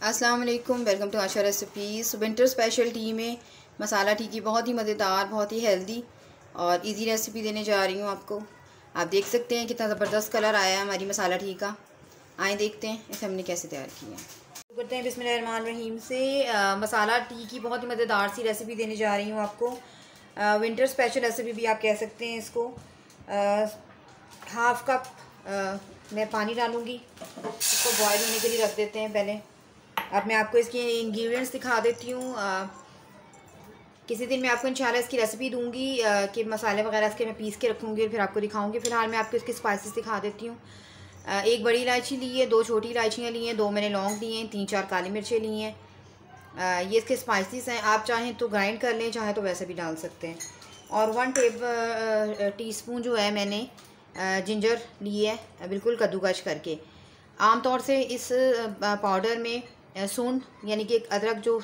अस्सलाम वालेकुम, welcome to Asha recipes. Winter special tea में मसाला टी की बहुत ही मज़ेदार, बहुत ही हेल्दी और इजी रेसिपी देने जा रही हूँ आपको। आप देख सकते हैं कितना ज़बरदस्त कलर आया है हमारी मसाला टी का। आए देखते हैं इसे हमने कैसे तैयार किया है। करते हैं बिस्मिल्लाहिर्रहमानिर्रहीम से। मसाला टी की बहुत ही मज़ेदार सी रेसिपी देने जा रही हूँ आपको। विंटर स्पेशल रेसिपी भी आप कह सकते हैं इसको। हाफ़ कप मैं पानी डालूँगी, इसको बॉयल होने के लिए रख देते हैं पहले। अब मैं आपको इसके इंग्रेडिएंट्स दिखा देती हूँ। किसी दिन मैं आपको इंशाल्लाह इसकी रेसिपी दूँगी कि मसाले वगैरह इसके मैं पीस के रखूँगी और फिर आपको दिखाऊँगी। फ़िलहाल मैं आपको इसके स्पाइसेस दिखा देती हूँ। एक बड़ी इलायची ली है, 2 छोटी इलायचियाँ ली हैं, 2 मैंने लौंग लिए हैं, 3-4 काली मिर्चें ली हैं। ये इसके स्पाइसेस हैं। आप चाहें तो ग्राइंड कर लें, चाहें तो वैसे भी डाल सकते हैं। और 1 टीस्पून जो है मैंने जिंजर ली है, बिल्कुल कद्दूकश करके। आमतौर से इस पाउडर में सूंड यानी कि अदरक जो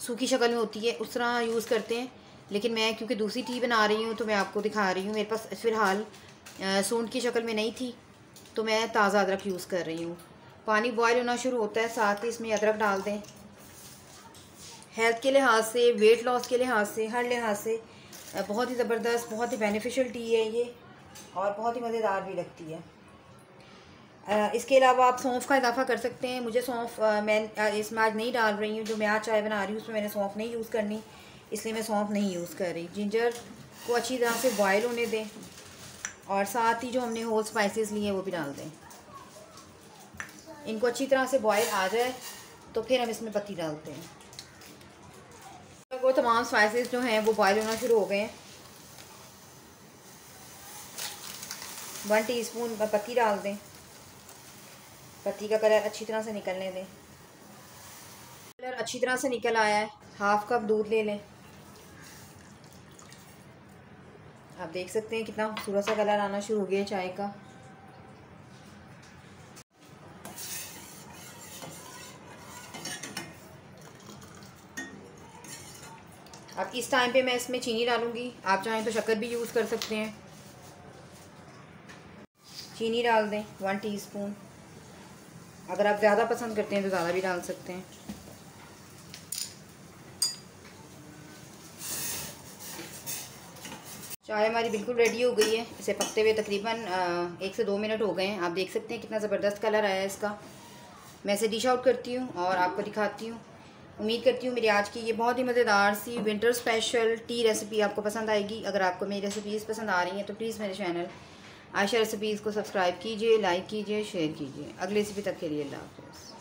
सूखी शक्ल में होती है उस तरह यूज़ करते हैं, लेकिन मैं क्योंकि दूसरी टी बना रही हूँ तो मैं आपको दिखा रही हूँ। मेरे पास फ़िलहाल सूंड की शक्ल में नहीं थी तो मैं ताज़ा अदरक यूज़ कर रही हूँ। पानी बॉयल होना शुरू होता है, साथ ही इसमें अदरक डाल दें। हेल्थ के लिहाज से, वेट लॉस के लिहाज से, हर लिहाज से बहुत ही ज़बरदस्त, बहुत ही बेनिफिशियल टी है ये और बहुत ही मज़ेदार भी लगती है। इसके अलावा आप सौंफ का इजाफा कर सकते हैं। मुझे सौंफ मैं इसमें आज नहीं डाल रही हूँ। जो मैं आज चाय बना रही हूँ उसमें मैंने सौंफ नहीं यूज़ करनी, इसलिए मैं सौंफ नहीं यूज़ कर रही। जिंजर को अच्छी तरह से बॉयल होने दें और साथ ही जो हमने होल स्पाइसेस लिए हैं वो भी डाल दें। इनको अच्छी तरह से बॉयल आ जाए तो फिर हम इसमें पत्ती डालते हैं। वो तमाम स्पाइसेस जो हैं वो बॉयल होना शुरू हो गए हैं। 1 टीस्पून पत्ती डाल दें। पत्ती का कलर अच्छी तरह से निकलने दें। कलर अच्छी तरह से निकल आया है। हाफ़ कप दूध ले लें। आप देख सकते हैं कितना खूबसूरत सा कलर आना शुरू हो गया चाय का। अब इस टाइम पे मैं इसमें चीनी डालूंगी। आप चाहें तो शक्कर भी यूज़ कर सकते हैं। चीनी डाल दें 1 टीस्पून। अगर आप ज़्यादा पसंद करते हैं तो ज़्यादा भी डाल सकते हैं। चाय हमारी बिल्कुल रेडी हो गई है। इसे पकते हुए तकरीबन 1 से 2 मिनट हो गए हैं। आप देख सकते हैं कितना ज़बरदस्त कलर आया है इसका। मैं इसे डिश आउट करती हूँ और आपको दिखाती हूँ। उम्मीद करती हूँ मेरी आज की ये बहुत ही मज़ेदार सी विंटर स्पेशल टी रेसिपी आपको पसंद आएगी। अगर आपको मेरी रेसिपीज़ पसंद आ रही हैं तो प्लीज़ मेरे चैनल आयशा रेसिपीज़ को सब्सक्राइब कीजिए, लाइक कीजिए, शेयर कीजिए। अगली रेसिपी तक के लिए अल्लाह हाफ़िज़।